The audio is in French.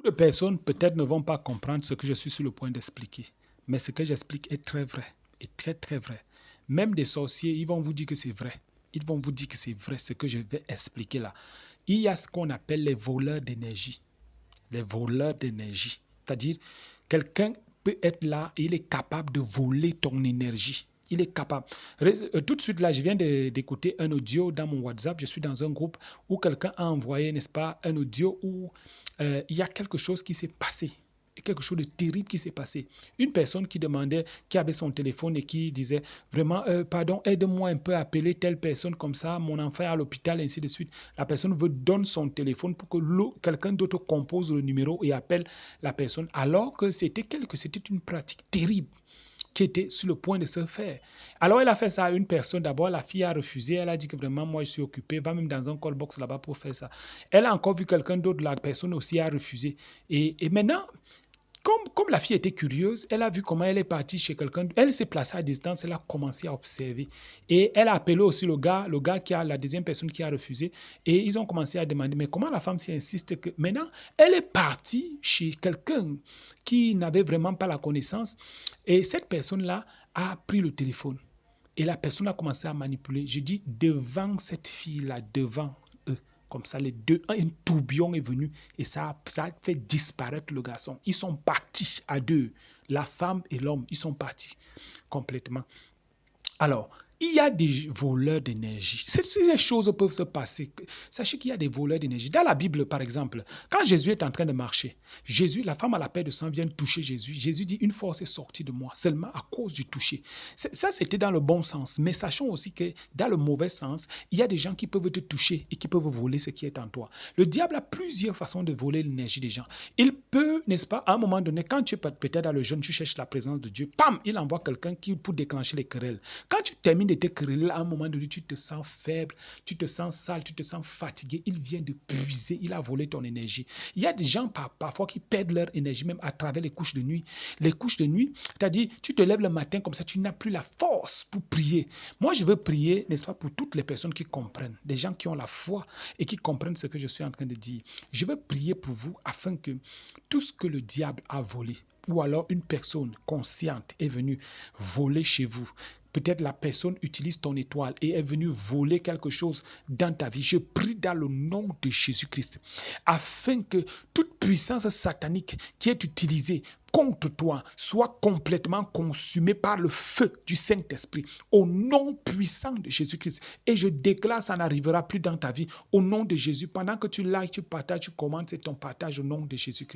Beaucoup de personnes peut-être ne vont pas comprendre ce que je suis sur le point d'expliquer. Mais ce que j'explique est très vrai. Et très très vrai. Même des sorciers, ils vont vous dire que c'est vrai. Ils vont vous dire que c'est vrai ce que je vais expliquer là. Il y a ce qu'on appelle les voleurs d'énergie. Les voleurs d'énergie. C'est-à-dire, quelqu'un peut être là et il est capable de voler ton énergie. Il est capable. Tout de suite là, je viens d'écouter un audio dans mon WhatsApp. Je suis dans un groupe où quelqu'un a envoyé, n'est-ce pas, un audio où il y a quelque chose qui s'est passé. Quelque chose de terrible qui s'est passé. Une personne qui demandait, qui avait son téléphone et qui disait vraiment, pardon, aide-moi un peu à appeler telle personne comme ça, mon enfant est à l'hôpital, ainsi de suite. La personne veut donner son téléphone pour que quelqu'un d'autre compose le numéro et appelle la personne, alors que c'était une pratique terrible qui était sur le point de se faire. Alors, elle a fait ça à une personne. D'abord, la fille a refusé. Elle a dit que vraiment, moi, je suis occupée. Va même dans un call box là-bas pour faire ça. Elle a encore vu quelqu'un d'autre. La personne aussi a refusé. Et maintenant, comme la fille était curieuse, elle a vu comment elle est partie chez quelqu'un. Elle s'est placée à distance, elle a commencé à observer. Et elle a appelé aussi le gars qui a la deuxième personne qui a refusé. Et ils ont commencé à demander, mais comment la femme s'y insiste que maintenant, elle est partie chez quelqu'un qui n'avait vraiment pas la connaissance. Et cette personne-là a pris le téléphone. Et la personne a commencé à manipuler. Je dis devant cette fille-là, devant eux. Comme ça, les deux, un tourbillon est venu et ça a fait disparaître le garçon. Ils sont partis à deux. La femme et l'homme, ils sont partis complètement. Alors, il y a des voleurs d'énergie. Ces choses peuvent se passer. Sachez qu'il y a des voleurs d'énergie. Dans la Bible, par exemple, quand Jésus est en train de marcher, Jésus, la femme à la paix de sang vient toucher Jésus. Jésus dit, une force est sortie de moi, seulement à cause du toucher. Ça, c'était dans le bon sens. Mais sachons aussi que dans le mauvais sens, il y a des gens qui peuvent te toucher et qui peuvent voler ce qui est en toi. Le diable a plusieurs façons de voler l'énergie des gens. Il peut, n'est-ce pas, à un moment donné, quand tu es peut-être dans le jeûne, tu cherches la présence de Dieu, pam, il envoie quelqu'un qui pour déclencher les querelles. Quand tu termines de te quereller, à un moment donné, tu te sens faible, tu te sens sale, tu te sens fatigué. Il vient de puiser, il a volé ton énergie. Il y a des gens parfois qui perdent leur énergie même à travers les couches de nuit. Les couches de nuit, c'est-à-dire, tu te lèves le matin comme ça, tu n'as plus la force pour prier. Moi, je veux prier, n'est-ce pas, pour toutes les personnes qui comprennent, des gens qui ont la foi et qui comprennent ce que je suis en train de dire. Je veux prier pour vous afin que tout ce que le diable a volé, ou alors une personne consciente est venue voler chez vous. Peut-être la personne utilise ton étoile et est venue voler quelque chose dans ta vie. Je prie dans le nom de Jésus-Christ, afin que toute puissance satanique qui est utilisée contre toi soit complètement consumée par le feu du Saint-Esprit, au nom puissant de Jésus-Christ. Et je déclare, ça n'arrivera plus dans ta vie, au nom de Jésus. Pendant que tu likes, tu partages, tu commentes, c'est ton partage au nom de Jésus-Christ.